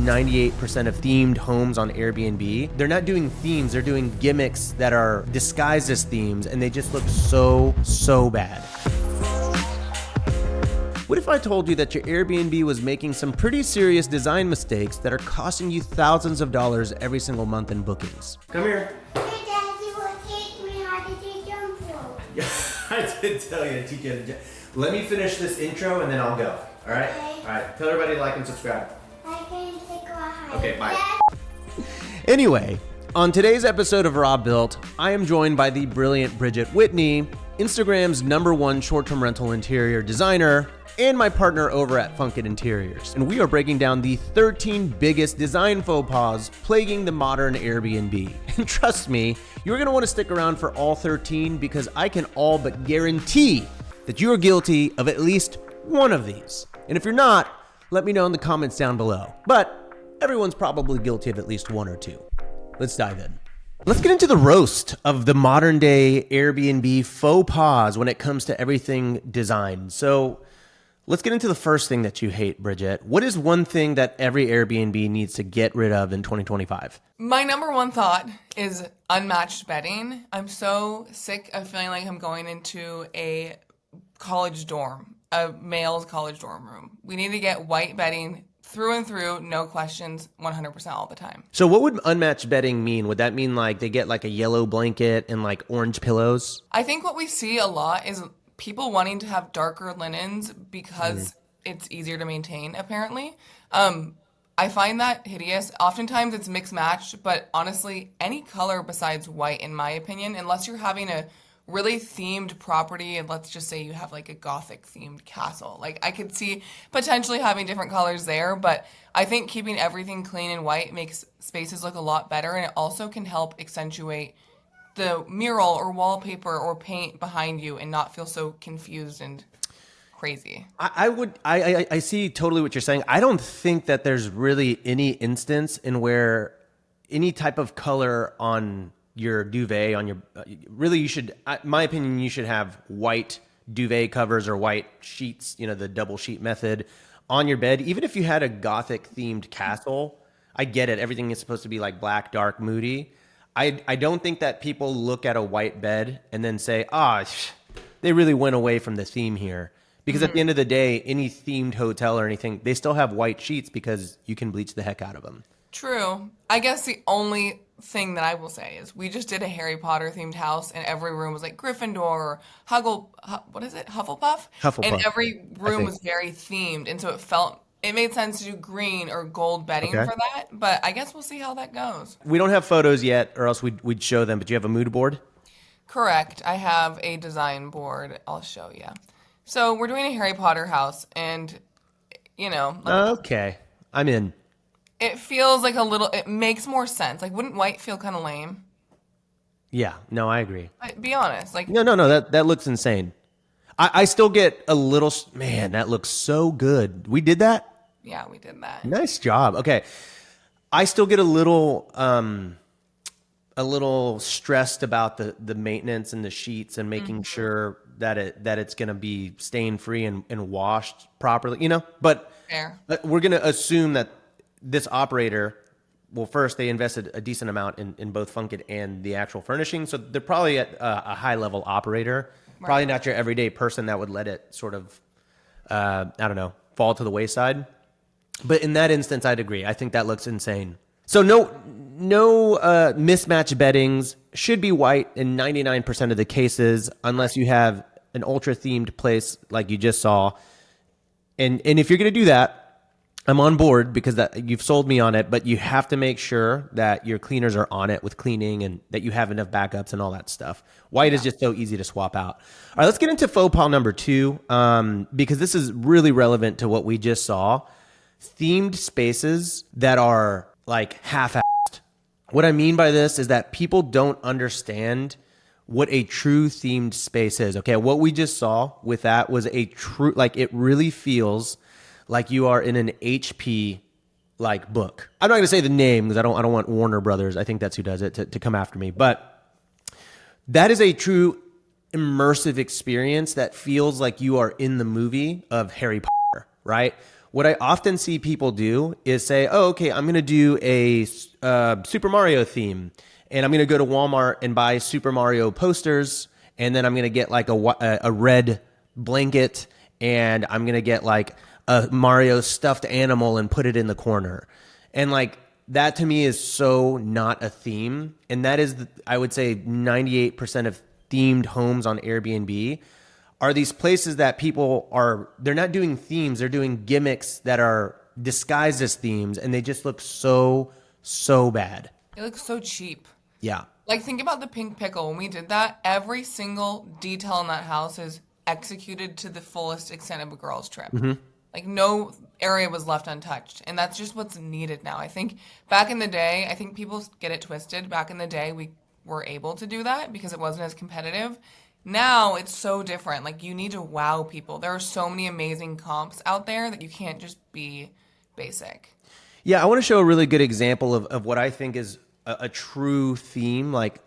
98% of themed homes on Airbnb, they're not doing themes, they're doing gimmicks that are disguised as themes, and they just look so bad. What if I told you that your Airbnb was making some pretty serious design mistakes that are costing you thousands of dollars every single month in bookings? Come here. Hey, Daddy will teach me how to do jump rope. Yeah, I did tell you to teach you to jump. Let me finish this intro and then I'll go. All right? Okay. All right. Tell everybody to like and subscribe. I can take a hike. Okay, bye. Anyway, on today's episode of Raw Built, I am joined by the brilliant Bridget Whitney, Instagram's #1 short-term rental interior designer, and my partner over at Funkit Interiors. And we are breaking down the 13 biggest design faux pas plaguing the modern Airbnb. And trust me, you're gonna wanna stick around for all 13 because I can all but guarantee that you are guilty of at least one of these. And if you're not, let me know in the comments down below. But everyone's probably guilty of at least one or two. Let's dive in. Let's get into the roast of the modern day Airbnb faux pas when it comes to everything design. So let's get into the first thing that you hate, Bridget. What is one thing that every Airbnb needs to get rid of in 2025? My #1 thought is unmatched bedding. I'm so sick of feeling like I'm going into a college dorm, a male's college dorm room. We need to get white bedding through and through, no questions, 100% all the time. So what would unmatched bedding mean? Would that mean like they get like a yellow blanket and like orange pillows? I think what we see a lot is people wanting to have darker linens because it's easier to maintain, apparently. I find that hideous. Oftentimes it's mixed matched, but honestly, any color besides white, in my opinion, unless you're having a really themed property, and let's just say you have like a gothic themed castle. Like I could see potentially having different colors there, but I think keeping everything clean and white makes spaces look a lot better, and it also can help accentuate the mural or wallpaper or paint behind you and not feel so confused and crazy. I see totally what you're saying. I don't think that there's really any instance in where any type of color on your duvet, on your really you should, my opinion, you should have white duvet covers or white sheets, you know, the double sheet method on your bed. Even if you had a gothic themed castle, I get it, everything is supposed to be like black, dark, moody. I don't think that people look at a white bed and then say, they really went away from the theme here. Because at the end of the day, any themed hotel or anything, they still have white sheets because you can bleach the heck out of them. True. I guess the only thing that I will say is we just did a Harry Potter themed house and every room was like Gryffindor or Hufflepuff? Hufflepuff. And every room was very themed. And so it made sense to do green or gold bedding for that. But I guess we'll see how that goes. We don't have photos yet or else we'd show them, but you have a mood board? Correct. I have a design board. I'll show you. So we're doing a Harry Potter house and, you know. Okay. I'm in. It feels like it makes more sense. Like, wouldn't white feel kind of lame? Yeah, no, I agree. Be honest. Like, No, that looks insane. I still get a little, man, that looks so good. We did that? Yeah, we did that. Nice job. Okay. I still get a little stressed about the maintenance and the sheets and making sure that it's going to be stain free and washed properly, you know, but Fair. We're going to assume that this operator, well, first they invested a decent amount in both Funkit and the actual furnishing. So they're probably at a high level operator, probably not your everyday person that would let it sort of, fall to the wayside. But in that instance, I'd agree. I think that looks insane. So no mismatched beddings, should be white in 99% of the cases, unless you have an ultra themed place like you just saw. And if you're going to do that, I'm on board because you've sold me on it, but you have to make sure that your cleaners are on it with cleaning and that you have enough backups and all that stuff. White is just so easy to swap out. All right, let's get into faux pas number 2, because this is really relevant to what we just saw. Themed spaces that are like half-assed. What I mean by this is that people don't understand what a true themed space is. Okay, what we just saw with that was a true, like it really feels like you are in an HP like book. I'm not going to say the name because I don't want Warner Brothers, I think that's who does it, to come after me. But that is a true immersive experience that feels like you are in the movie of Harry Potter, right? What I often see people do is say, oh, okay, I'm going to do a Super Mario theme, and I'm going to go to Walmart and buy Super Mario posters, and then I'm going to get like a red blanket, and I'm going to get like a Mario stuffed animal and put it in the corner. And like that to me is so not a theme. And that is, I would say 98% of themed homes on Airbnb are these places that people are, they're not doing themes, they're doing gimmicks that are disguised as themes, and they just look so bad. It looks so cheap. Yeah. Like, think about the pink pickle. When we did that, every single detail in that house is executed to the fullest extent of a girl's trip. Like, no area was left untouched. And that's just what's needed now. I think back in the day, I think people get it twisted. Back in the day, we were able to do that because it wasn't as competitive. Now it's so different. Like, you need to wow people. There are so many amazing comps out there that you can't just be basic. Yeah, I want to show a really good example of what I think is a true theme, like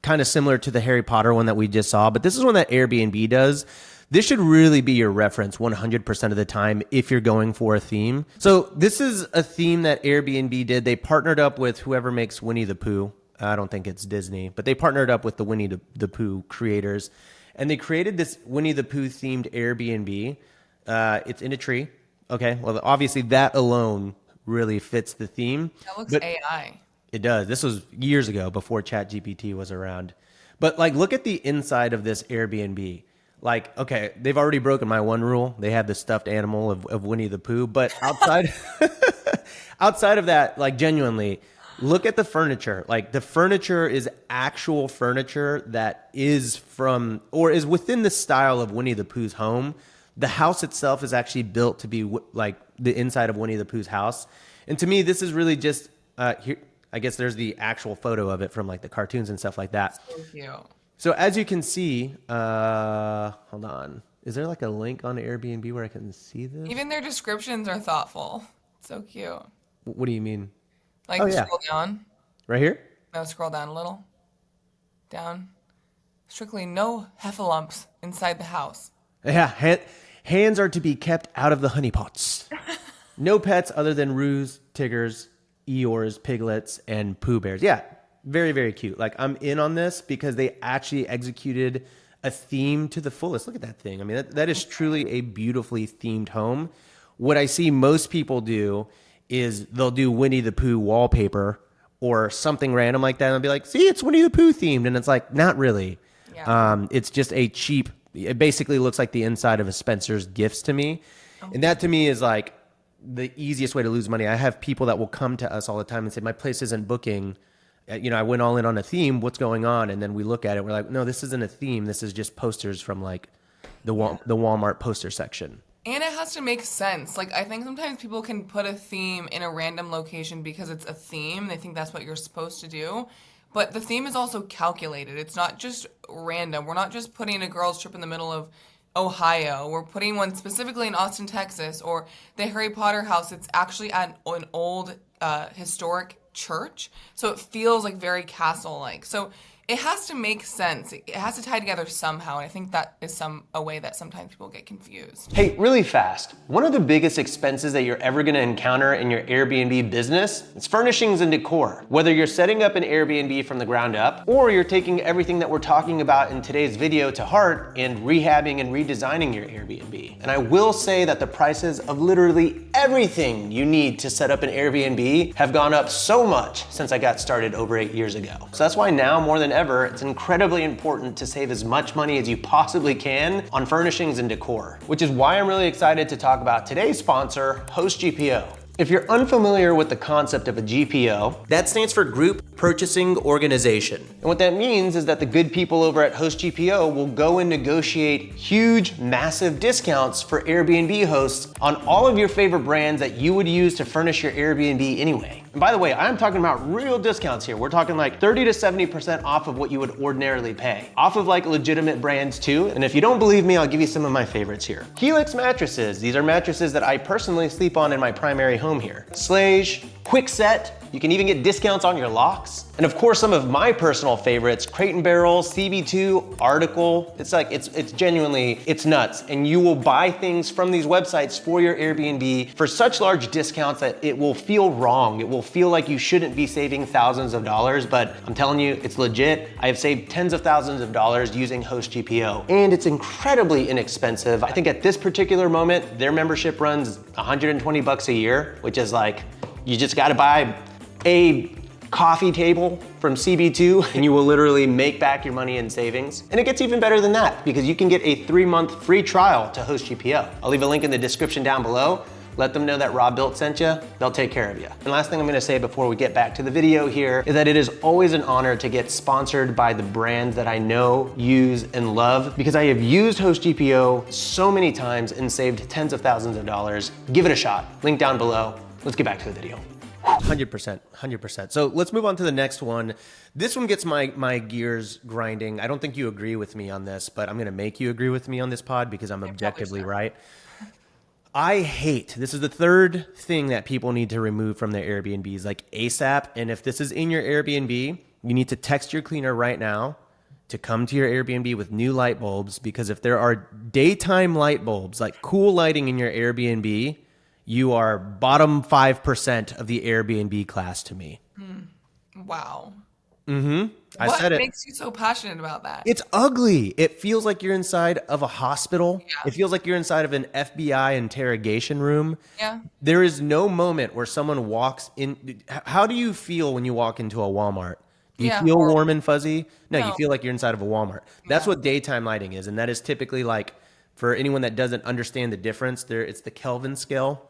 kind of similar to the Harry Potter one that we just saw, but this is one that Airbnb does. This should really be your reference 100% of the time if you're going for a theme. So this is a theme that Airbnb did. They partnered up with whoever makes Winnie the Pooh. I don't think it's Disney, but they partnered up with the Winnie the Pooh creators, and they created this Winnie the Pooh themed Airbnb. It's in a tree. Okay, well, obviously that alone really fits the theme. That looks AI. It does. This was years ago before ChatGPT was around. But like, look at the inside of this Airbnb. Like, okay, they've already broken my one rule. They had the stuffed animal of Winnie the Pooh, but outside, outside of that, like genuinely, look at the furniture. Like the furniture is actual furniture that is from, or is within the style of Winnie the Pooh's home. The house itself is actually built to be like the inside of Winnie the Pooh's house. And to me, this is really just, here, I guess there's the actual photo of it from like the cartoons and stuff like that. So cute. So as you can see, hold on. Is there like a link on Airbnb where I can see this? Even their descriptions are thoughtful. So cute. What do you mean? Like, Oh, yeah. scroll down. Right here? No, scroll down a little. Down. Strictly no heffalumps inside the house. Yeah, hands are to be kept out of the honeypots. No pets other than roos, tigers, Eeyores, piglets, and Pooh Bears. Yeah, very, very cute. Like, I'm in on this because they actually executed a theme to the fullest. Look at that thing. I mean, that is truly a beautifully themed home. What I see most people do is they'll do Winnie the Pooh wallpaper or something random like that, and they'll be like, see, it's Winnie the Pooh themed. And it's like, not really. Yeah. It's just a cheap, it basically looks like the inside of a Spencer's Gifts to me. Oh. And that to me is like the easiest way to lose money. I have people that will come to us all the time and say, my place isn't booking. You know, I went all in on a theme. What's going on? And then we look at it. We're like, no, this isn't a theme. This is just posters from like the Walmart poster section. And it has to make sense. Like, I think sometimes people can put a theme in a random location because it's a theme. They think that's what you're supposed to do. But the theme is also calculated. It's not just random. We're not just putting a girls' trip in the middle of Ohio. We're putting one specifically in Austin, Texas, or the Harry Potter house. It's actually at an old historic church. So it feels like very castle-like. So it has to make sense. It has to tie together somehow. And I think that is a way that sometimes people get confused. Hey, really fast. One of the biggest expenses that you're ever gonna encounter in your Airbnb business is furnishings and decor. Whether you're setting up an Airbnb from the ground up, or you're taking everything that we're talking about in today's video to heart and rehabbing and redesigning your Airbnb. And I will say that the prices of literally everything you need to set up an Airbnb have gone up so much since I got started over 8 years ago. So that's why now more than ever, it's incredibly important to save as much money as you possibly can on furnishings and decor, which is why I'm really excited to talk about today's sponsor, HostGPO. If you're unfamiliar with the concept of a GPO, that stands for Group Purchasing Organization. And what that means is that the good people over at HostGPO will go and negotiate huge, massive discounts for Airbnb hosts on all of your favorite brands that you would use to furnish your Airbnb anyway. And by the way, I'm talking about real discounts here. We're talking like 30 to 70% off of what you would ordinarily pay. Off of like legitimate brands too. And if you don't believe me, I'll give you some of my favorites here. Helix mattresses. These are mattresses that I personally sleep on in my primary home here. Slage, quick set. You can even get discounts on your locks. And of course, some of my personal favorites, Crate & Barrel, CB2, Article. It's like, it's genuinely, it's nuts. And you will buy things from these websites for your Airbnb for such large discounts that it will feel wrong. It will feel like you shouldn't be saving thousands of dollars, but I'm telling you, it's legit. I have saved tens of thousands of dollars using HostGPO, and it's incredibly inexpensive. I think at this particular moment, their membership runs 120 bucks a year, which is like, you just gotta buy a coffee table from CB2 and you will literally make back your money in savings. And it gets even better than that because you can get a 3-month free trial to HostGPO. I'll leave a link in the description down below. Let them know that Rob Built sent you. They'll take care of you. And last thing I'm gonna say before we get back to the video here is that it is always an honor to get sponsored by the brands that I know, use, and love because I have used HostGPO so many times and saved tens of thousands of dollars. Give it a shot. Link down below. Let's get back to the video. 100%, 100%. So let's move on to the next one. This one gets my gears grinding. I don't think you agree with me on this, but I'm gonna make you agree with me on this pod because I'm objectively right. I hate, this is the third thing that people need to remove from their Airbnbs, like ASAP. And if this is in your Airbnb, you need to text your cleaner right now to come to your Airbnb with new light bulbs, because if there are daytime light bulbs, like cool lighting in your Airbnb, you are bottom 5% of the Airbnb class to me. Wow. I What said it. makes you so passionate about that? It's ugly. It feels like you're inside of a hospital. Yeah. It feels like you're inside of an FBI interrogation room. Yeah. There is no moment where someone walks in. How do you feel when you walk into a Walmart? Do you Yeah, feel horrible. warm and fuzzy? No, you No. feel like you're inside of a Walmart. That's Yeah. what daytime lighting is. And that is typically like, for anyone that doesn't understand the difference, it's the Kelvin scale,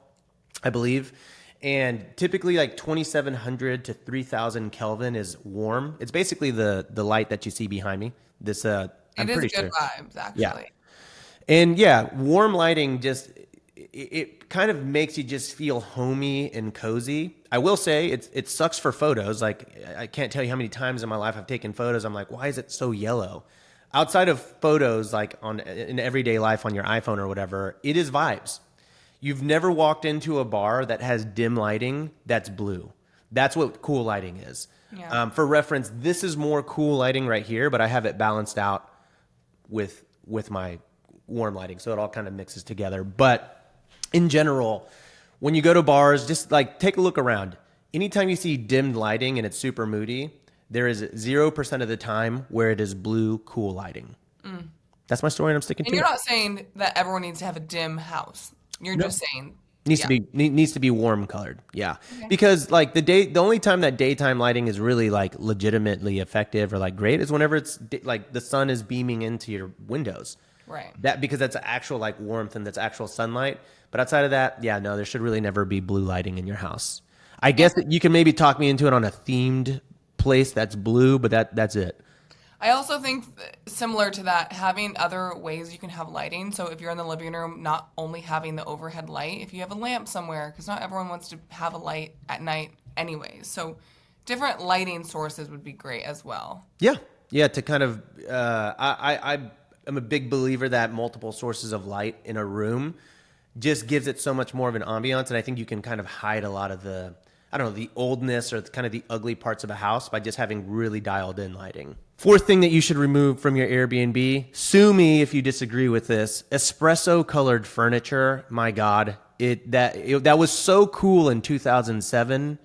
I believe. And typically like 2,700 to 3,000 Kelvin is warm. It's basically the light that you see behind me. This, I'm It is pretty good sure. vibes, actually. Yeah. And yeah, warm lighting just, it kind of makes you just feel homey and cozy. I will say it sucks for photos. Like, I can't tell you how many times in my life I've taken photos. I'm like, why is it so yellow? Outside of photos, like in everyday life on your iPhone or whatever, it is vibes. You've never walked into a bar that has dim lighting that's blue. That's what cool lighting is. Yeah. For reference, this is more cool lighting right here, but I have it balanced out with my warm lighting, so it all kind of mixes together. But in general, when you go to bars, just like take a look around. Anytime you see dimmed lighting and it's super moody, there is 0% of the time where it is blue cool lighting. That's my story, and I'm sticking And to you're it. not saying that everyone needs to have a dim house. You're just saying Needs yeah. to be warm colored. Yeah. Because like the only time that daytime lighting is really like legitimately effective or like great is whenever it's like the sun is beaming into your windows. Right. Because that's actual like warmth and that's actual sunlight. But outside of that, yeah, no, there should really never be blue lighting in your house. I guess that you can maybe talk me into it on a themed place that's blue, but that's it. I also think similar to that, having other ways you can have lighting. So if you're in the living room, not only having the overhead light, if you have a lamp somewhere, because not everyone wants to have a light at night anyways. So different lighting sources would be great as well. Yeah. Yeah. To kind of, I'm a big believer that multiple sources of light in a room just gives it so much more of an ambiance. And I think you can kind of hide a lot of the, I don't know, the oldness or kind of the ugly parts of a house by just having really dialed in lighting. Fourth thing that you should remove from your Airbnb, sue me if you disagree with this, espresso colored furniture. My God, that was so cool in 2007,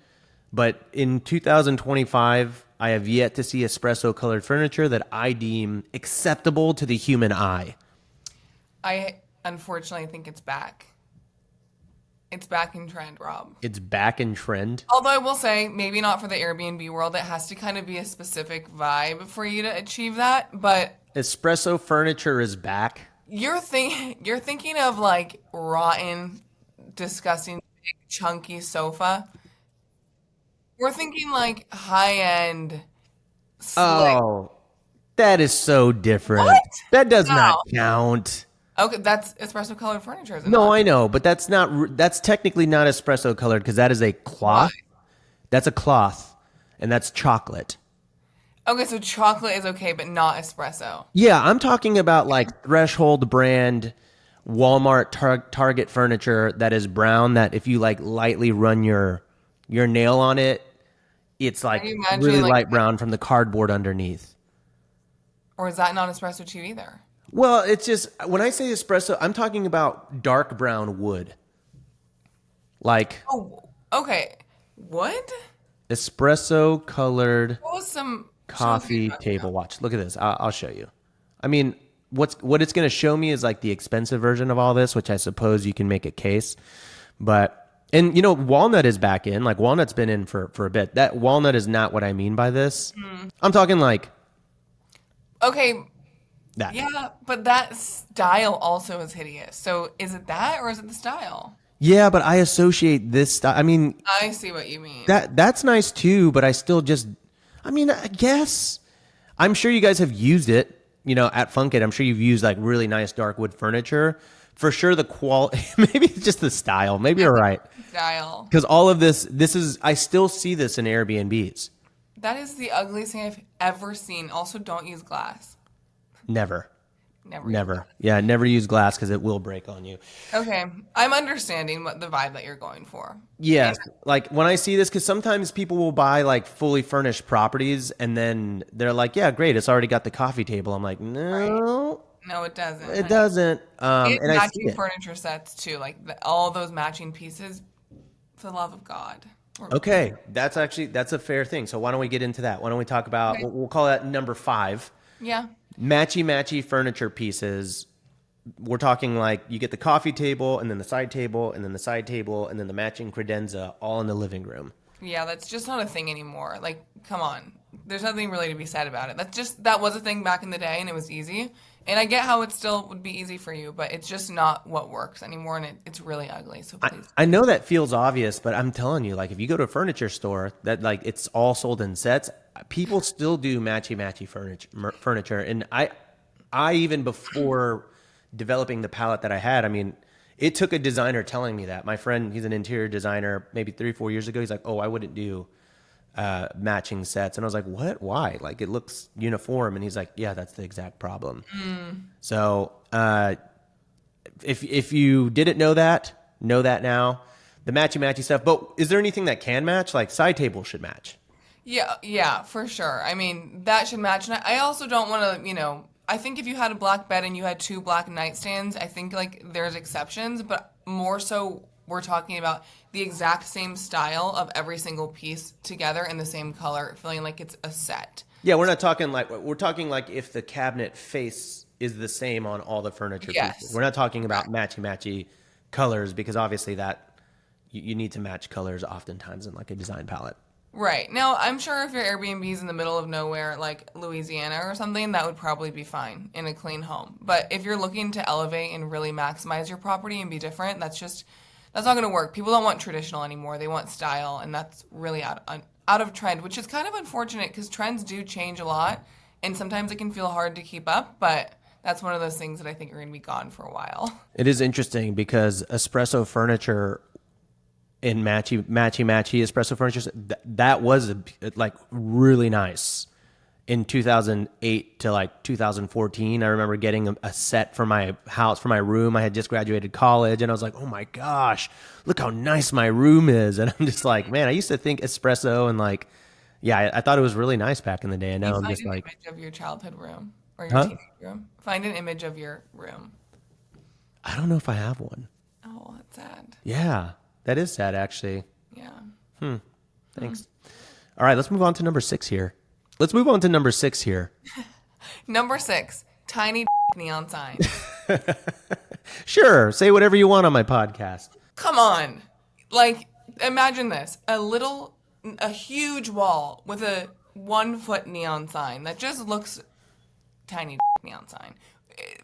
but in 2025, I have yet to see espresso colored furniture that I deem acceptable to the human eye. I unfortunately think it's back. It's back in trend, Rob. It's back in trend. Although I will say, maybe not for the Airbnb world. It has to kind of be a specific vibe for you to achieve that. But Espresso furniture is back. you're thinking of like rotten, disgusting, big, chunky sofa. We're thinking like high-end, slick. Oh, that is so different. What? That does not No. count. Okay, that's espresso colored furniture, isn't No, it? I know, but that's technically not espresso colored because that is a cloth. That's a cloth, and that's chocolate. Okay, so chocolate is okay, but not espresso. Yeah, I'm talking about like Threshold brand Walmart Target furniture that is brown, that if you like lightly run your your nail on it, it's like you imagining, really like, light brown from the cardboard underneath. Or is that not espresso too either? Well, it's just when I say espresso, I'm talking about dark brown wood. Like Oh, okay. Wood? espresso colored What was some coffee table watch. Look at this. I'll show you. I mean, what it's going to show me is like the expensive version of all this, which I suppose you can make a case. But and walnut is back in. Like walnut's been in for a bit. That walnut is not what I mean by this. I'm talking like Okay, that. yeah, but that style also is hideous. So is it that or is it the style? Yeah, but I associate this style. I mean, I see what you mean. that's nice too, but I still just I mean, I guess I'm sure you guys have used it, at Funkit. I'm sure you've used like really nice dark wood furniture. For sure the quality maybe it's just the style. Maybe you're right. Style. Cuz all of this is I still see this in Airbnbs. That is the ugliest thing I've ever seen. Also, don't use glass. Never. Never. Never. Yeah, never use glass cuz it will break on you. Okay, I'm understanding what the vibe that you're going for. Yeah, like when I see this, because sometimes people will buy like fully furnished properties and then they're like, yeah, great, it's already got the coffee table. I'm like, no, No, it doesn't. it doesn't. It's And I see matching it. furniture sets too, like all those matching pieces. For the love of God. Okay, that's a fair thing. So why don't we get into that? Why don't we talk about, Okay. we'll call that number 5, Yeah. matchy furniture pieces. We're talking like you get the coffee table and then the side table and then the side table and then the matching credenza all in the living room. Yeah, that's just not a thing anymore. Like, come on. There's nothing really to be said about it. That was a thing back in the day and it was easy. And I get how it still would be easy for you, but it's just not what works anymore and it's really ugly. So please. I know that feels obvious, but I'm telling you, like if you go to a furniture store that like it's all sold in sets, people still do matchy furniture. And I even before developing the palette that I had, I mean, it took a designer telling me that. My friend, he's an interior designer, maybe 3-4 years ago. He's like, oh, I wouldn't do matching sets. And I was like, what? Why? Like it looks uniform. And he's like, yeah, that's the exact problem. So if you didn't know that now. The matchy stuff. But is there anything that can match? Like side table should match. Yeah, for sure. I mean, that should match. And I also don't want to, I think if you had a black bed and you had 2 black nightstands, I think like there's exceptions, but more so we're talking about the exact same style of every single piece together in the same color, feeling like it's a set. Yeah, we're talking like if the cabinet face is the same on all the furniture pieces. We're not talking about matchy colors because obviously that you need to match colors oftentimes in like a design palette. Right. Now, I'm sure if your Airbnb is in the middle of nowhere, like Louisiana or something, that would probably be fine in a clean home. But if you're looking to elevate and really maximize your property and be different, that's not going to work. People don't want traditional anymore. They want style, and that's really out of trend, which is kind of unfortunate because trends do change a lot, and sometimes it can feel hard to keep up, but that's one of those things that I think are going to be gone for a while. It is interesting because espresso furniture in matchy espresso furniture, that was like really nice in 2008 to like 2014. I remember getting a set for my house, for my room. I had just graduated college and I was like, oh my gosh, look how nice my room is. And I'm just like, man, I used to think espresso and like, yeah, I thought it was really nice back in the day. And now I'm just like, find an image of your childhood room or your teenage room. Find an image of your room. I don't know if I have one. Oh, that's sad. Yeah, that is sad actually. Yeah. Thanks. All right, let's move on to number 6 here. Number 6, tiny neon sign. Sure, say whatever you want on my podcast. Come on. Like, imagine this. A huge wall with a 1-foot neon sign that just looks tiny neon sign.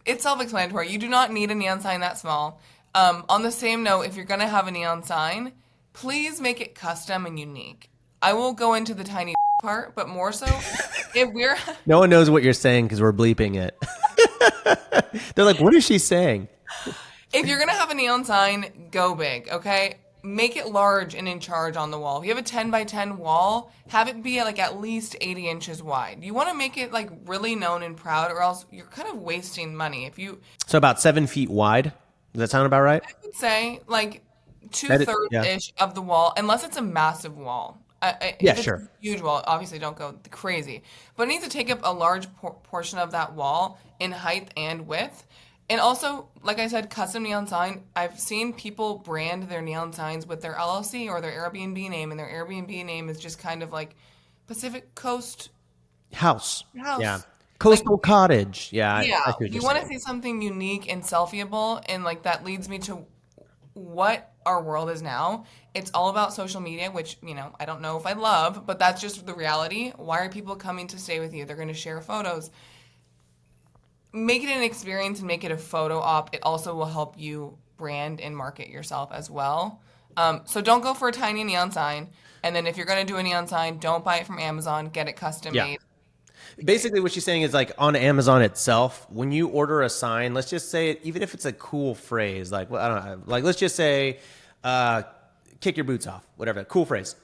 It's self-explanatory. You do not need a neon sign that small. On the same note, if you're going to have a neon sign, please make it custom and unique. I will go into the tiny part, but more so if we're... No one knows what you're saying because we're bleeping it. They're like, what is she saying? If you're going to have a neon sign, go big, okay? Make it large and in charge on the wall. If you have a 10 by 10 wall, have it be like at least 80 inches wide. You want to make it like really known and proud or else you're kind of wasting money. So about 7 feet wide. Does that sound about right? I would say like two-thirds Yeah. ish of the wall, unless it's a massive wall. Yeah, If it's sure. a huge wall, obviously don't go crazy. But it needs to take up a large portion of that wall in height and width. And also, like I said, custom neon sign. I've seen people brand their neon signs with their LLC or their Airbnb name, and their Airbnb name is just kind of like Pacific Coast House. Yeah. House. Like, Coastal cottage. Yeah, yeah, I see what you're you want to saying. see something unique and selfieable, and like that leads me to what our world is now. It's all about social media, which, I don't know if I love, but that's just the reality. Why are people coming to stay with you? They're going to share photos. Make it an experience and make it a photo op. It also will help you brand and market yourself as well. So don't go for a tiny neon sign. And then if you're going to do a neon sign, don't buy it from Amazon. Get it custom Yeah. made. Basically, what she's saying is like on Amazon itself, when you order a sign, let's just say it, even if it's a cool phrase, like, well, I don't know, like let's just say, kick your boots off, whatever, cool phrase.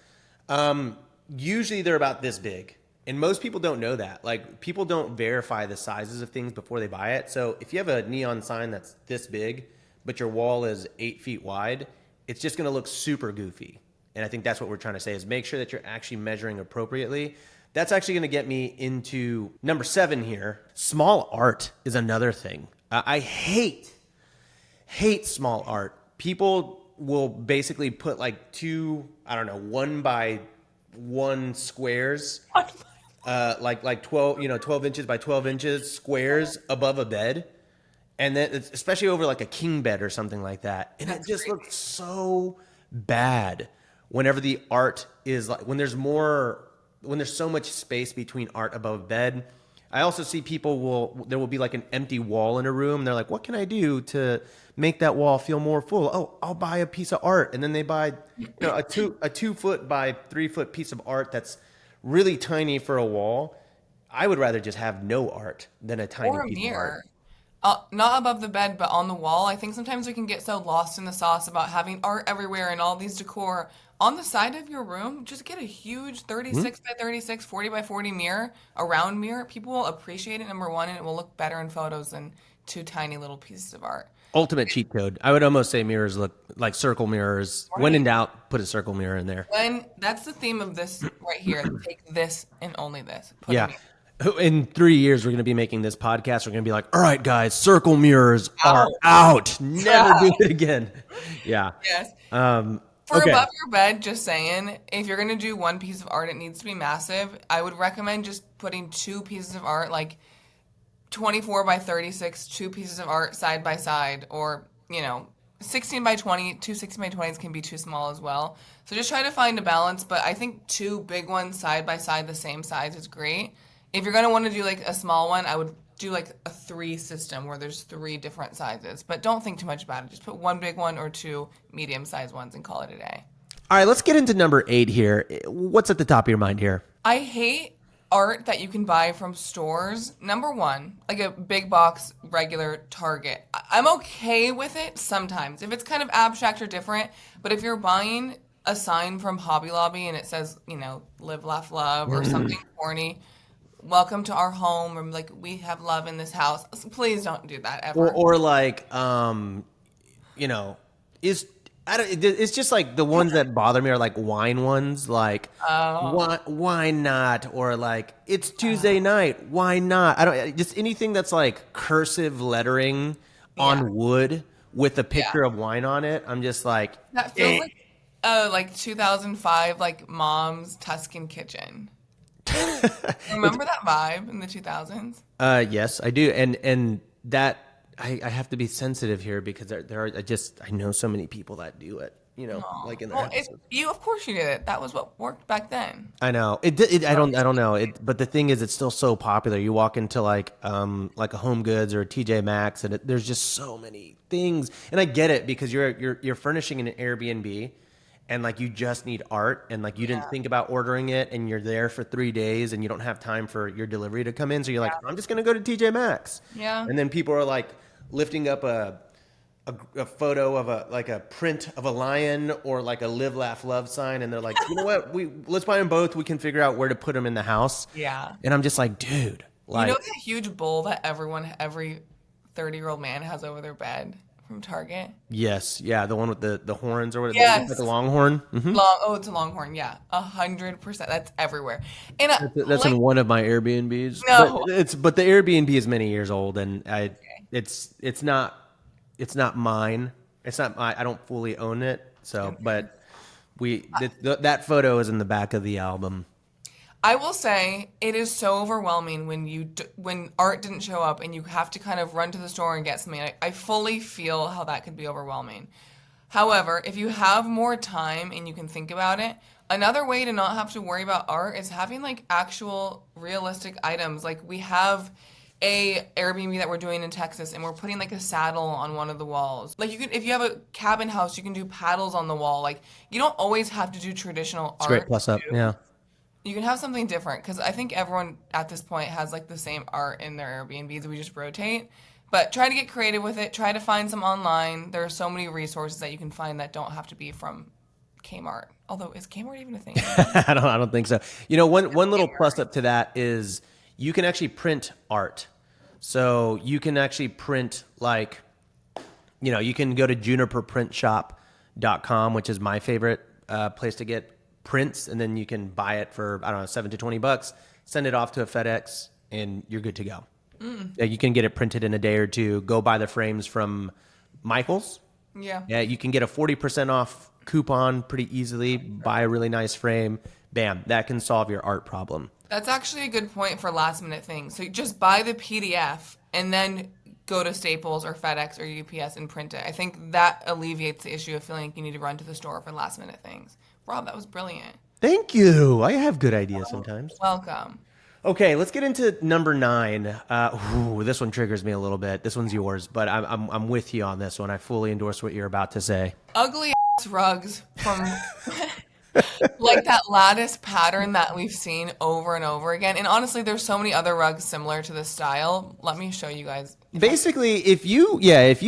Usually they're about this big. And most people don't know that. Like people don't verify the sizes of things before they buy it. So if you have a neon sign that's this big, but your wall is 8 feet wide, it's just going to look super goofy. And I think that's what we're trying to say is make sure that you're actually measuring appropriately. That's actually going to get me into number 7 here. Small art is another thing. I hate small art. People will basically put like 1 by 1 squares, like 12, 12 inches by 12 inches squares above a bed. And then especially over like a king bed or something like that. And That's it just crazy. looks so bad whenever the art is like, when there's so much space between art above bed. I also see there will be like an empty wall in a room. And they're like, what can I do to make that wall feel more full? Oh, I'll buy a piece of art. And then they buy a 2 foot by 3 foot piece of art that's really tiny for a wall. I would rather just have no art than a tiny Or a piece of art. mirror. Not above the bed, but on the wall. I think sometimes we can get so lost in the sauce about having art everywhere and all these decor. On the side of your room, just get a huge 36 by 36, 40 by 40 mirror, a round mirror. People will appreciate it, number one, and it will look better in photos than 2 tiny little pieces of art. Ultimate cheat code. I would almost say mirrors look like circle mirrors. When in Right. doubt, put a circle mirror in there. When that's the theme of this right here. Take this and only this. Put a Yeah. mirror. In 3 years, we're going to be making this podcast. We're going to be like, all right, guys, circle mirrors are Out. out. Never do it again. Yeah. Yes. Um, For okay. above your bed, just saying, if you're gonna do one piece of art, it needs to be massive. I would recommend just putting 2 pieces of art, like 24 by 36, 2 pieces of art side by side, or 16 by 20. 2 16 by 20s can be too small as well. So just try to find a balance. But I think 2 big ones side by side, the same size, is great. If you're gonna want to do like a small one, I would do like a 3 system where there's 3 different sizes. But don't think too much about it. Just put 1 big one or 2 medium-sized ones and call it a day. All right, let's get into number 8 here. What's at the top of your mind here? I hate art that you can buy from stores. Number one, like a big box, regular Target. I'm okay with it sometimes if it's kind of abstract or different. But if you're buying a sign from Hobby Lobby and it says, live, laugh, love, or something corny, welcome to our home, or like we have love in this house. Please don't do that ever. Or like, is it's just like the ones that bother me are like wine ones, like why not? Or like it's Tuesday night, why not? I don't just anything that's like cursive lettering on wood with a picture of wine on it. I'm just like That feels like 2005, like mom's Tuscan kitchen. Remember that vibe in the 2000s? Yes, I do, and that I have to be sensitive here because there are I know so many people that do it. Like in their Well, houses. of course you did it. That was what worked back then. I know I don't know it, but the thing is, it's still so popular. You walk into like a Home Goods or a TJ Maxx, and there's just so many things. And I get it because you're furnishing an Airbnb, and like you just need art, and like you didn't think about ordering it, and you're there for 3 days, and you don't have time for your delivery to come in, so you're like, I'm just gonna go to TJ Maxx. Yeah. And then people are like lifting up a photo of a print of a lion or like a live laugh love sign, and they're like, you know what, let's buy them both, we can figure out where to put them in the house. Yeah. And I'm just like, dude, like You know that huge bowl that every 30-year-old man has over their bed from Target. Yes. Yeah. The one with the horns or whatever. It's like Yes. a longhorn. It's a Longhorn. Yeah, 100%. That's everywhere. And That's like, in one of my Airbnbs, no, but the Airbnb is many years old, and okay. it's not mine. It's not my. I don't fully own it. So, Okay. but that photo is in the back of the album. I will say it is so overwhelming when when art didn't show up and you have to kind of run to the store and get something. I fully feel how that could be overwhelming. However, if you have more time and you can think about it, another way to not have to worry about art is having like actual realistic items. Like we have a Airbnb that we're doing in Texas and we're putting like a saddle on one of the walls. Like you can if you have a cabin house, you can do paddles on the wall. Like you don't always have to do traditional It's a great art plus up. too. Yeah. You can have something different because I think everyone at this point has like the same art in their Airbnbs. We just rotate. But try to get creative with it. Try to find some online. There are so many resources that you can find that don't have to be from Kmart. Although, is Kmart even a thing anymore? I don't think so. One little plus up to that is you can actually print art. So you can actually print like, you can go to juniperprintshop.com, which is my favorite place to get prints, and then you can buy it for, I don't know, $7 to $20, send it off to a FedEx, and you're good to go. Yeah, you can get it printed in a day or two. Go buy the frames from Michael's. Yeah. Yeah, you can get a 40% off coupon pretty easily. Buy a really nice frame. Bam, that can solve your art problem. That's actually a good point for last minute things. So you just buy the PDF and then go to Staples or FedEx or UPS and print it. I think that alleviates the issue of feeling like you need to run to the store for last minute things. Rob, that was brilliant. Thank you. I have good ideas sometimes. Welcome. Okay, let's get into number 9. This one triggers me a little bit. This one's yours, but I'm with you on this one. I fully endorse what you're about to say. Ugly ass rugs from like that lattice pattern that we've seen over and over again. And honestly, there's so many other rugs similar to this style. Let me show you guys. Basically, if you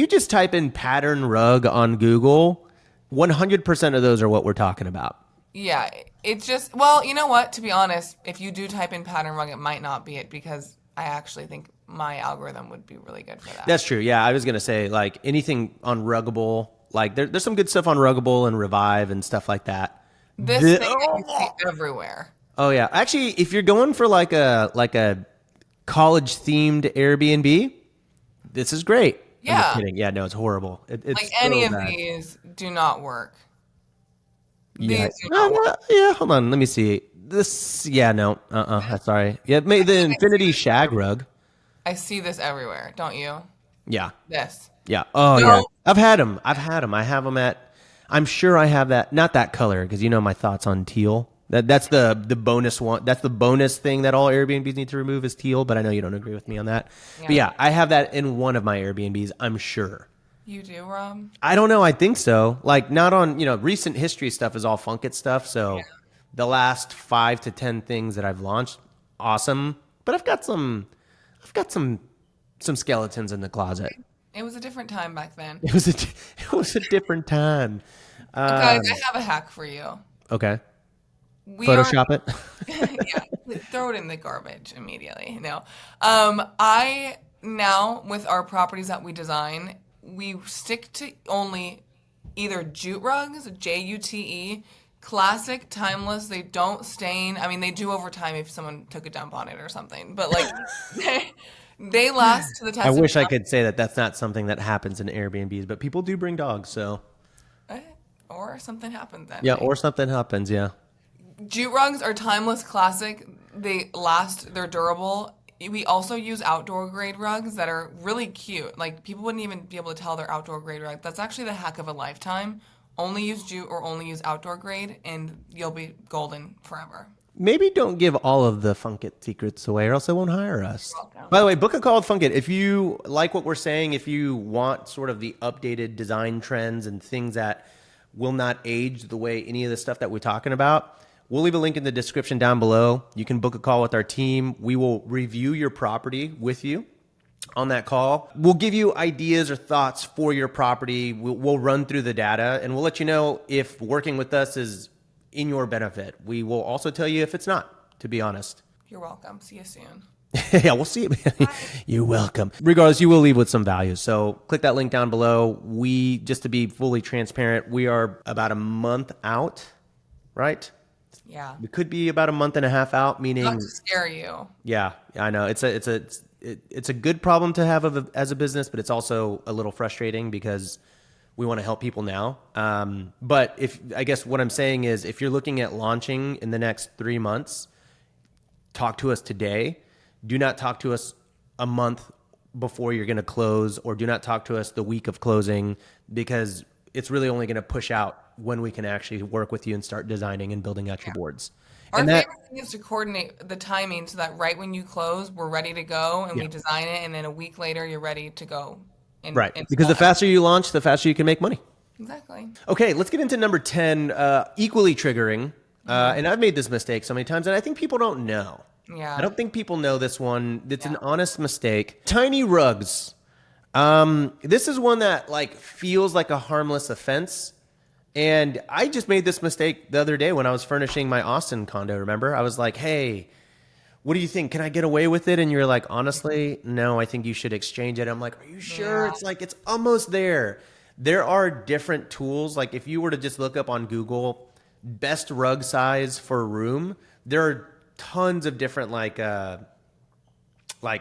just type in pattern rug on Google, 100% of those are what we're talking about. Yeah, it's just, well, you know what? To be honest, if you do type in pattern rug, it might not be it because I actually think my algorithm would be really good for that. That's true. Yeah, I was gonna say like anything on Ruggable, like there's some good stuff on Ruggable and Revive and stuff like that. This thing that you see everywhere. Oh yeah, actually, if you're going for like a college themed Airbnb, this is great. I'm just Yeah. kidding. Yeah, no, it's horrible. It's Like any so of bad. these do not work. Yeah. These do not work. Yeah, hold on. Let me see. This, yeah, no. Sorry. Yeah, maybe the Infinity Shag Rug. I see this everywhere, don't you? Yeah. This. Yeah. Oh, No. yeah. I've had them. I have them I'm sure I have that. Not that color, because you know my thoughts on teal. That's the bonus one. That's the bonus thing that all Airbnbs need to remove is teal, but I know you don't agree with me on that. But yeah, I have that in one of my Airbnbs, I'm sure. You do, Rob? I don't know. I think so. Like not on, recent history stuff is all Funkit stuff. So the last 5 to 10 things that I've launched, awesome. But I've got some skeletons in the closet. It was a different time back then. It was a different time. Guys, I have a hack for you. Okay. We Photoshop it. yeah, throw it in the garbage immediately. No. I now, with our properties that we design, we stick to only either jute rugs, Jute, classic, timeless. They don't stain. I mean, they do over time if someone took a dump on it or something. But like, they last to the test I of wish I time. could say that that's not something that happens in Airbnbs, but people do bring dogs. So Or something happens then. yeah, or something happens. Yeah. Jute rugs are timeless, classic. They last. They're durable. We also use outdoor grade rugs that are really cute. Like people wouldn't even be able to tell they're outdoor grade rugs. That's actually the hack of a lifetime. Only use jute or only use outdoor grade, and you'll be golden forever. Maybe don't give all of the Funkit secrets away, or else they won't hire us. welcome. By the way, book a call with Funkit. If you like what we're saying, if you want sort of the updated design trends and things that will not age the way any of the stuff that we're talking about, we'll leave a link in the description down below. You can book a call with our team. We will review your property with you on that call. We'll give you ideas or thoughts for your property. We'll run through the data, and we'll let you know if working with us is in your benefit. We will also tell you if it's not, to be honest. You're welcome. See you soon. Yeah, we'll see. You're welcome. Regardless, you will leave with some value. So click that link down below. Just to be fully transparent, we are about a month out, right? Yeah. We could be about a month and a half out, Not meaning, to scare you. yeah, I know it's a good problem to have as a business, but it's also a little frustrating because we want to help people now. But I guess what I'm saying is, if you're looking at launching in the next 3 months, talk to us today. Do not talk to us a month before you're going to close, or do not talk to us the week of closing, because it's really only going to push out when we can actually work with you and start designing and building out your boards. Our And favorite thing is to coordinate the timing so that right when you close, we're ready to go and yeah, we design it, and then a week later, you're ready to go and right. Because install the it. faster you launch, the faster you can make money. Exactly. Okay, let's get into number 10, equally triggering. And I've made this mistake so many times, and I think people don't know. Yeah. I don't think people know this one. It's an honest mistake. Tiny rugs. This is one that like feels like a harmless offense. And I just made this mistake the other day when I was furnishing my Austin condo, remember? I was like, hey, what do you think? Can I get away with it? And you're like, honestly, no, I think you should exchange it. I'm like, are you sure? Yeah. It's like, it's almost there. There are different tools. Like if you were to just look up on Google, best rug size for a room, there are tons of different like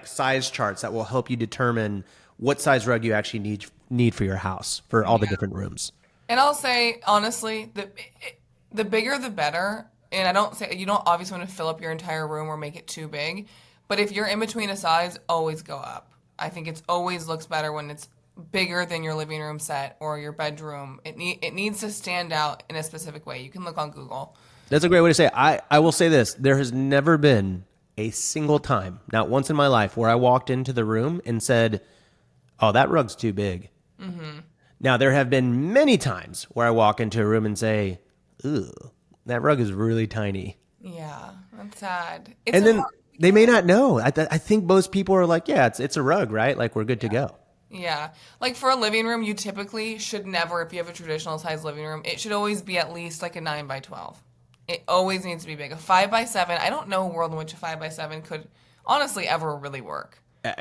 size charts that will help you determine what size rug you actually need for your house for all the different rooms. And I'll say honestly, the bigger the better. And I don't say you don't obviously want to fill up your entire room or make it too big, but if you're in between a size, always go up. I think it's always looks better when it's bigger than your living room set or your bedroom. It needs to stand out in a specific way. You can look on Google. That's a great way to say it. I will say this. There has never been a single time, not once in my life, where I walked into the room and said, oh, that rug's too big. Mm-hmm. Now, there have been many times where I walk into a room and say, ooh, that rug is really tiny. Yeah, that's sad. And then they may not know. I think most people are like, yeah, it's a rug, right? Like we're good to go. Yeah. Like for a living room, you typically should never, if you have a traditional size living room, it should always be at least like a 9 by 12. It always needs to be big. A 5 by 7, I don't know a world in which a 5 by 7 could honestly ever really work.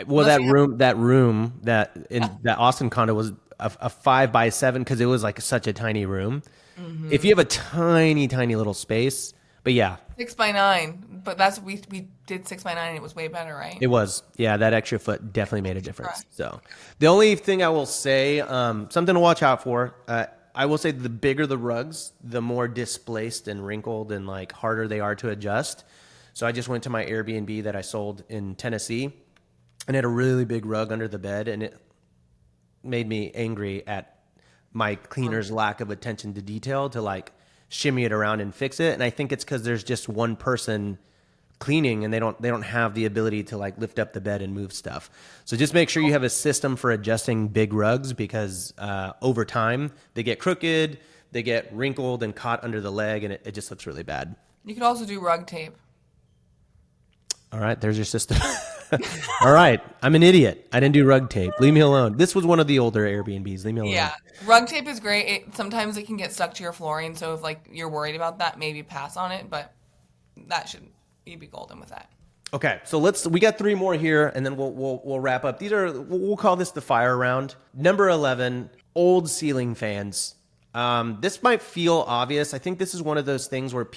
Well, that room that in that Austin condo was a 5 by 7 because it was like such a tiny room. Mm-hmm. If you have a tiny, tiny little space, but yeah. 6 by 9, but we did 6 by 9 and it was way better, right? It was. Yeah, that extra foot definitely made a difference. So the only thing I will say, something to watch out for, I will say the bigger the rugs, the more displaced and wrinkled and like harder they are to adjust. So I just went to my Airbnb that I sold in Tennessee and had a really big rug under the bed, and it made me angry at my cleaner's lack of attention to detail to like shimmy it around and fix it. And I think it's because there's just one person cleaning and they don't have the ability to like lift up the bed and move stuff. So just make sure you have a system for adjusting big rugs, because over time they get crooked, they get wrinkled and caught under the leg, and it just looks really bad. You could also do rug tape. All right, there's your system. All right, I'm an idiot. I didn't do rug tape. Leave me alone. This was one of the older Airbnbs. Leave me alone. Yeah, rug tape is great. Sometimes it can get stuck to your flooring, so if like you're worried about that, maybe pass on it. But you'd be golden with that. Okay, so we got 3 more here, and then we'll wrap up. We'll call this the fire round. Number 11, old ceiling fans. This might feel obvious. I think this is one of those things where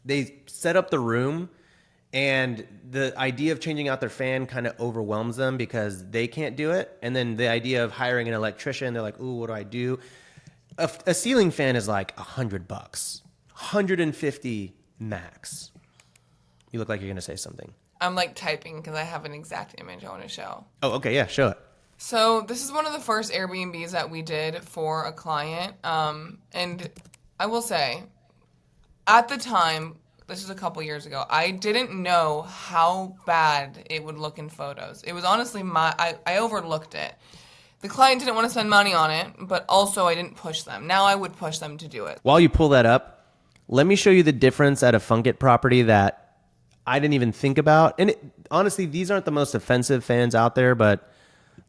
they set up the room, and the idea of changing out their fan kind of overwhelms them because they can't do it. And then the idea of hiring an electrician, they're like, ooh, what do I do? A ceiling fan is like $100, 150 max. You look like you're going to say something. I'm like typing because I have an exact image I want to show. Oh, okay. Yeah, show it. So this is one of the first Airbnbs that we did for a client. And I will say, at the time, this was a couple years ago, I didn't know how bad it would look in photos. It was honestly I overlooked it. The client didn't want to spend money on it, but also I didn't push them. Now I would push them to do it. While you pull that up, let me show you the difference at a Funkit property that I didn't even think about. And honestly, these aren't the most offensive fans out there, but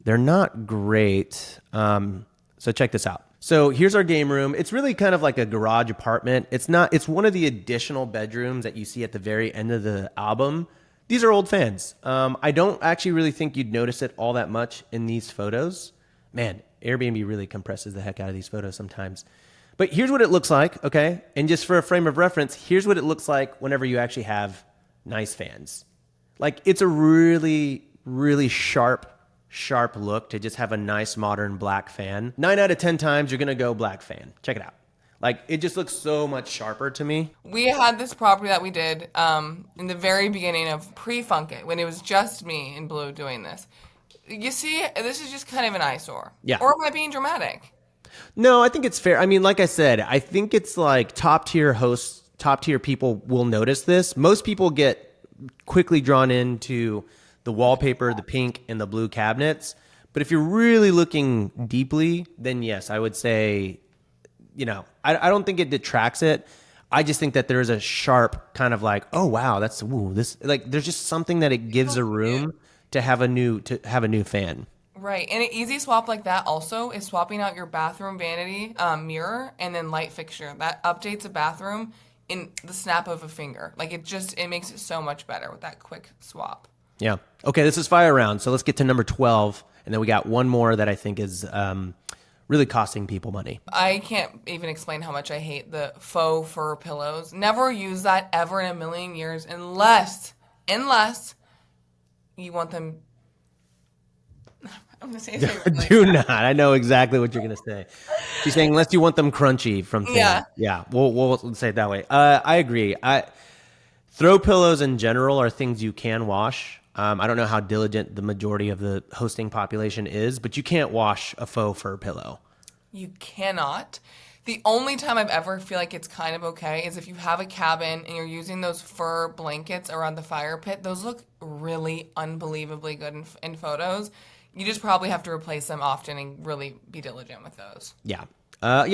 they're not great. So check this out. So here's our game room. It's really kind of like a garage apartment. It's one of the additional bedrooms that you see at the very end of the album These are old fans. I don't actually really think you'd notice it all that much in these photos. Man, Airbnb really compresses the heck out of these photos sometimes. But here's what it looks like, okay? And just for a frame of reference, here's what it looks like whenever you actually have nice fans. Like, it's a really, really sharp look to just have a nice modern black fan. 9 out of 10 times, you're gonna go black fan. Check it out. Like, it just looks so much sharper to me. We had this property that we did in the very beginning of pre-Funk It, when it was just me and Blue doing this. You see, this is just kind of an eyesore. Yeah. Or am I being dramatic? No, I think it's fair. I mean, like I said, I think it's like top tier hosts, top tier people will notice this. Most people get quickly drawn into the wallpaper, the pink and the blue cabinets. But if you're really looking deeply, then yes, I would say, I don't think it detracts it. I just think that there's a sharp kind of like, oh wow, that's this, like there's just something that it gives a room to have a new fan. Right, and an easy swap like that also is swapping out your bathroom vanity mirror and then light fixture. That updates a bathroom in the snap of a finger. Like it makes it so much better with that quick swap. Yeah. Okay, this is fire round. So let's get to number 12, and then we got one more that I think is really costing people money. I can't even explain how much I hate the faux fur pillows. Never use that ever in a million years unless you want them. I'm gonna say it. Do not. I know exactly what you're gonna say. She's saying unless you want them crunchy from thin. Yeah. We'll say it that way. I agree. Throw pillows in general are things you can wash. I don't know how diligent the majority of the hosting population is, but you can't wash a faux fur pillow. You cannot. The only time I've ever feel like it's kind of okay is if you have a cabin and you're using those fur blankets around the fire pit. Those look really unbelievably good in photos. You just probably have to replace them often and really be diligent with those. Yeah.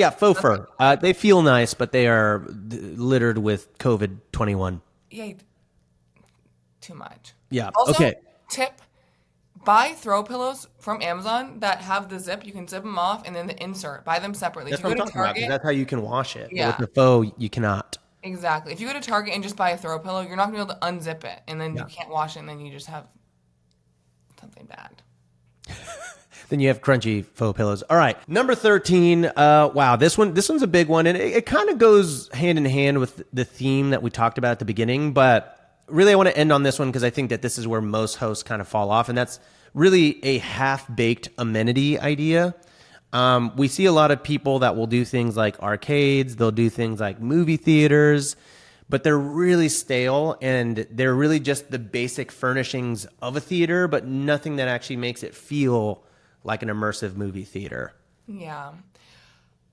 Faux fur. They feel nice, but they are littered with COVID-21. Yeah, too much. Yeah. Also, okay. tip, buy throw pillows from Amazon that have the zip. You can zip them off and then the insert. Buy them separately. That's if you what go I'm to talking about, Target, 'cause that's how you can wash it. Yeah. But with the faux, you cannot. Exactly. If you go to Target and just buy a throw pillow, you're not going to be able to unzip it. And then you can't wash it and then you just have something bad. Then you have crunchy faux pillows. All right, number 13. Wow, this one's a big one, and it kind of goes hand in hand with the theme that we talked about at the beginning. But really, I want to end on this one because I think that this is where most hosts kind of fall off, and that's really a half-baked amenity idea. We see a lot of people that will do things like arcades. They'll do things like movie theaters, but they're really stale, and they're really just the basic furnishings of a theater, but nothing that actually makes it feel like an immersive movie theater. Yeah.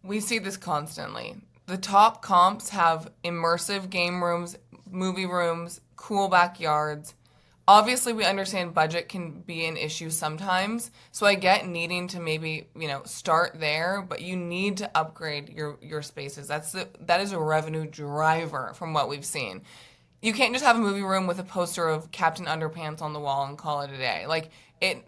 We see this constantly. The top comps have immersive game rooms, movie rooms, cool backyards. Obviously, we understand budget can be an issue sometimes, so I get needing to maybe, start there, but you need to upgrade your spaces. That is a revenue driver from what we've seen. You can't just have a movie room with a poster of Captain Underpants on the wall and call it a day.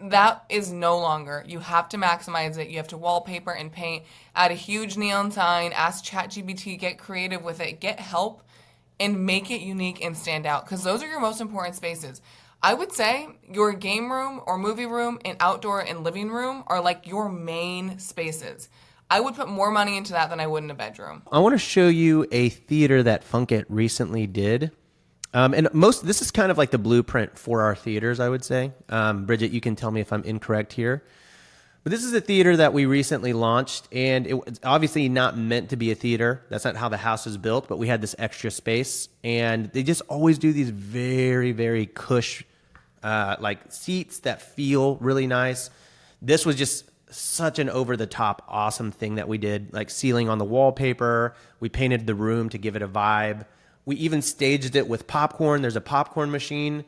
That is no longer. You have to maximize it. You have to wallpaper and paint, add a huge neon sign, ask ChatGPT, get creative with it, get help, and make it unique and stand out, because those are your most important spaces. I would say your game room or movie room and outdoor and living room are like your main spaces. I would put more money into that than I would in a bedroom. I want to show you a theater that Funkit recently did. This is kind of like the blueprint for our theaters, I would say. Bridget, you can tell me if I'm incorrect here. But this is a theater that we recently launched, and it's obviously not meant to be a theater. That's not how the house is built, but we had this extra space, and they just always do these very, very cush, seats that feel really nice. This was just such an over-the-top awesome thing that we did, like sealing on the wallpaper. We painted the room to give it a vibe. We even staged it with popcorn. There's a popcorn machine.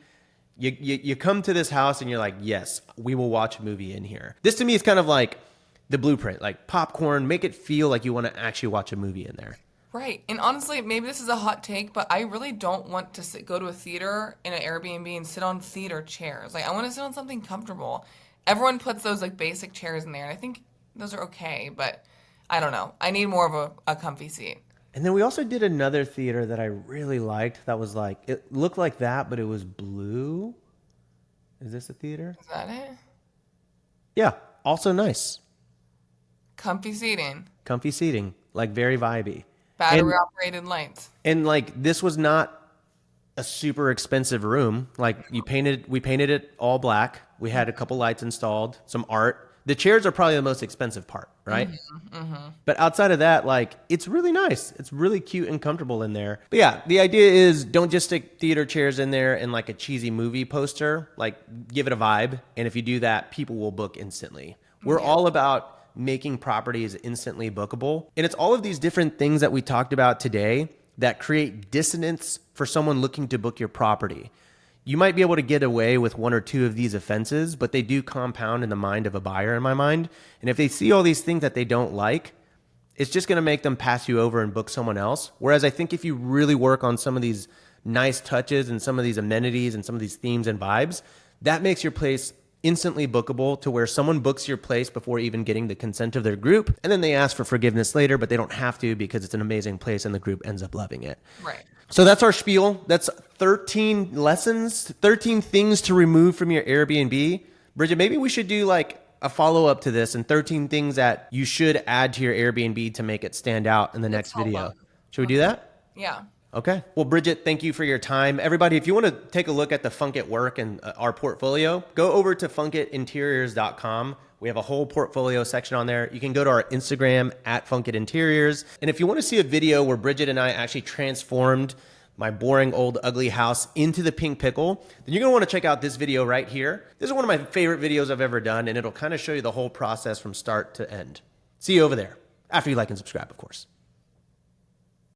You come to this house and you're like, yes, we will watch a movie in here. This to me is kind of like the blueprint, like popcorn, make it feel like you want to actually watch a movie in there. Right. And honestly, maybe this is a hot take, but I really don't want to go to a theater in an Airbnb and sit on theater chairs. I want to sit on something comfortable. Everyone puts those basic chairs in there, and I think those are okay, but I don't know. I need more of a comfy seat. And then we also did another theater that I really liked. That was like, it looked like that, but it was blue. Is this a theater? Is that it? Yeah, also nice. Comfy seating. Comfy seating, like very vibey. Battery operated lights. And like this was not a super expensive room. Like we painted it all black. We had a couple lights installed, some art. The chairs are probably the most expensive part, right? But outside of that, like it's really nice. It's really cute and comfortable in there. But yeah, the idea is don't just stick theater chairs in there and like a cheesy movie poster. Like give it a vibe. And if you do that, people will book instantly. We're all about making properties instantly bookable. And it's all of these different things that we talked about today that create dissonance for someone looking to book your property. You might be able to get away with one or two of these offenses, but they do compound in the mind of a buyer, in my mind. And if they see all these things that they don't like, it's just going to make them pass you over and book someone else. Whereas I think if you really work on some of these nice touches and some of these amenities and some of these themes and vibes, that makes your place instantly bookable to where someone books your place before even getting the consent of their group. And then they ask for forgiveness later, but they don't have to because it's an amazing place and the group ends up loving it. Right. So that's our spiel. That's 13 lessons, 13 things to remove from your Airbnb. Bridget, maybe we should do like a follow-up to this and 13 things that you should add to your Airbnb to make it stand out in the next video. Should we do that? Yeah. Okay. Well, Bridget, thank you for your time. Everybody, if you want to take a look at the Funkit work and our portfolio, go over to funkitinteriors.com. We have a whole portfolio section on there. You can go to our Instagram at Funkit Interiors. And if you want to see a video where Bridget and I actually transformed my boring old ugly house into the pink pickle, then you're going to want to check out this video right here. This is one of my favorite videos I've ever done, and it'll kind of show you the whole process from start to end. See you over there, after you like and subscribe, of course.